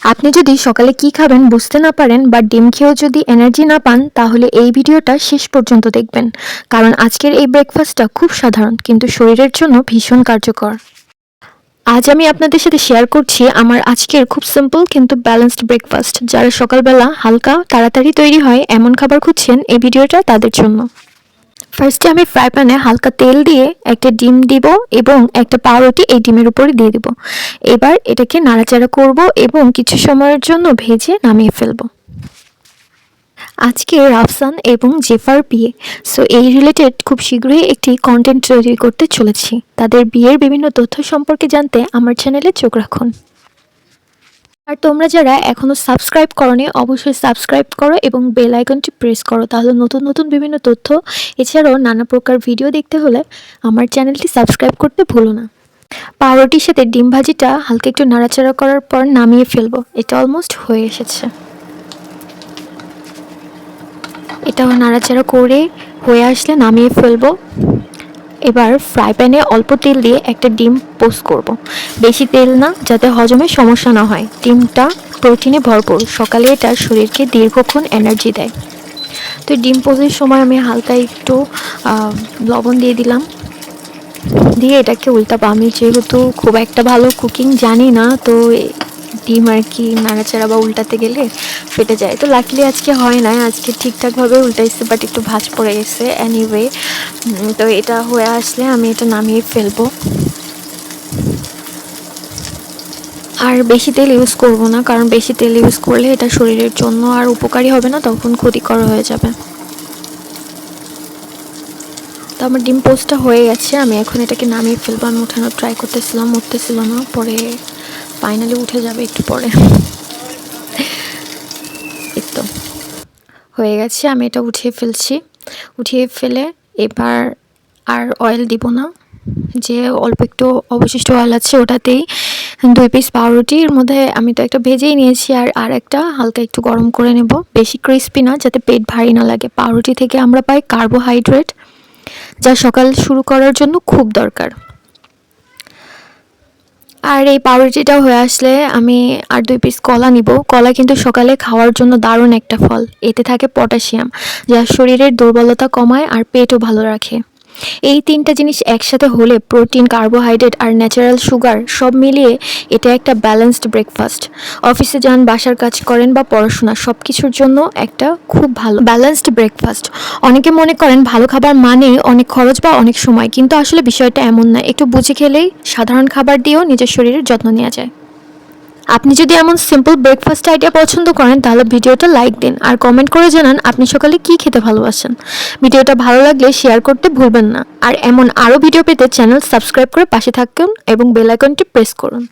আপনি যদি সকালে কি খাবেন বুঝতে না পারেন বা ডিম খেয়েও যদি এনার্জি না পান, তাহলে এই ভিডিওটা শেষ পর্যন্ত দেখবেন। কারণ আজকের এই ব্রেকফাস্টটা খুব সাধারণ কিন্তু শরীরের জন্য ভীষণ কার্যকর। আজ আমি আপনাদের সাথে শেয়ার করছি আমার আজকের খুব সিম্পল কিন্তু ব্যালেন্সড ব্রেকফাস্ট। যারা সকালবেলা হালকা তাড়াতাড়ি তৈরি হয় এমন খাবার খুঁজছেন, এই ভিডিওটা তাদের জন্য। ফার্স্টে আমি ফ্রাই প্যানে হালকা তেল দিয়ে একটা ডিম দিব এবং একটা পাউরুটি এই ডিমের উপরে দিয়ে দিব। এবার এটাকে নাড়াচাড়া করব এবং কিছু সময়ের জন্য ভেজে নামিয়ে ফেলবো। আজকে রাফসান এবং জেফার বিয়ে, সো এই রিলেটেড খুব শীঘ্রই একটি কন্টেন্ট তৈরি করতে চলেছি। তাদের বিয়ের বিভিন্ন তথ্য সম্পর্কে জানতে আমার চ্যানেলে চোখ রাখুন। আর তোমরা যারা এখনও সাবস্ক্রাইব করোনি অবশ্যই সাবস্ক্রাইব করো এবং বেল আইকনটি প্রেস করো, তাহলে নতুন নতুন বিভিন্ন তথ্য এছাড়াও নানা প্রকার ভিডিও দেখতে হলে আমার চ্যানেলটি সাবস্ক্রাইব করতে ভুলো না। পাউরুটির সাথে ডিম ভাজিটা হালকা একটু নাড়াচাড়া করার পর নামিয়ে ফেলবো। এটা অলমোস্ট হয়ে এসেছে। এটাও নাড়াচাড়া করে হয়ে আসলে নামিয়ে ফেলবো। এবার ফ্রাই প্যানে অল্প তেল দিয়ে একটা ডিম পোস্ট করব। বেশি তেল না, যাতে হজমের সমস্যা না হয়। ডিমটা প্রোটিনে ভরপুর, সকালে এটা শরীরকে দীর্ঘক্ষণ এনার্জি দেয়। তো ডিম পোস্টের সময় আমি হালকা একটু লবণ দিয়ে দিলাম, দিয়ে এটাকে উল্টাবো। আমি যেহেতু খুব একটা ভালো কুকিং জানি না, তো ডিম আর কি নাড়াচাড়া বা উল্টাতে গেলে ফেটে যায়। তো লাকিলি আজকে হয় না, আজকে ঠিকঠাকভাবে উল্টাইছে, বাট একটু ভাঁজ পড়ে গেছে। এনিওয়ে, তো এটা হয়ে আসলে আমি এটা নামিয়ে ফেলবো। আর বেশি তেল ইউজ করব না, কারণ বেশি তেল ইউজ করলে এটা শরীরের জন্য আর উপকারী হবে না, তখন ক্ষতিকর হয়ে যাবে। তো আমার ডিম পোস্টটা হয়ে গেছে, আমি এখন এটাকে নামিয়ে ফেলবো। আমি উঠানোর ট্রাই করতেছিলাম, উঠতেছিল না, পরে ফাইনালি উঠে যাবে একটু পরে। এই তো হয়ে গেছে, আমি এটা উঠিয়ে ফেলছি। উঠিয়ে ফেলে এবার আর অয়েল দিব না, যে অল্প একটু অবশিষ্ট অয়েল আছে ওটাতেই 2 পিস পাউরুটির মধ্যে আমি তো একটা ভেজেই নিয়েছি, আর একটা হালকা একটু গরম করে নেব। বেশি ক্রিস্পি না, যাতে পেট ভারী না লাগে। পাউরুটি থেকে আমরা পাই কার্বোহাইড্রেট, যা সকাল শুরু করার জন্য খুব দরকার। আর এই পাউরুটিটা হয়ে আসলে আমি আর 2 পিস কলা নিব। কলা কিন্তু সকালে খাওয়ার জন্য দারুণ একটা ফল। এতে থাকে পটাশিয়াম, যা শরীরের দুর্বলতা কমায় আর পেটও ভালো রাখে। এই 3টা জিনিস একসাথে হলে প্রোটিন, কার্বোহাইড্রেট আর ন্যাচারাল সুগার সব মিলিয়ে এটা একটা ব্যালেন্সড ব্রেকফাস্ট। অফিসে যান, বাসার কাজ করেন বা পড়াশোনা, সব কিছুর জন্য একটা খুব ভালো ব্যালেন্সড ব্রেকফাস্ট। অনেকে মনে করেন ভালো খাবার মানে অনেক খরচ বা অনেক সময়, কিন্তু আসলে বিষয়টা এমন না। একটু বুঝে খেলেই সাধারণ খাবার দিয়েও নিজের শরীরের যত্ন নেওয়া যায়। আপনি যদি এমন সিম্পল ব্রেকফাস্ট আইডিয়া পছন্দ করেন, তাহলে ভিডিওটা লাইক দিন আর কমেন্ট করে জানান আপনি সকালে কী খেতে ভালোবাসেন। ভিডিওটা ভালো লাগলে শেয়ার করতে ভুলবেন না। আর এমন আরও ভিডিও পেতে চ্যানেল সাবস্ক্রাইব করে পাশে থাকুন এবং বেল আইকনটি প্রেস করুন।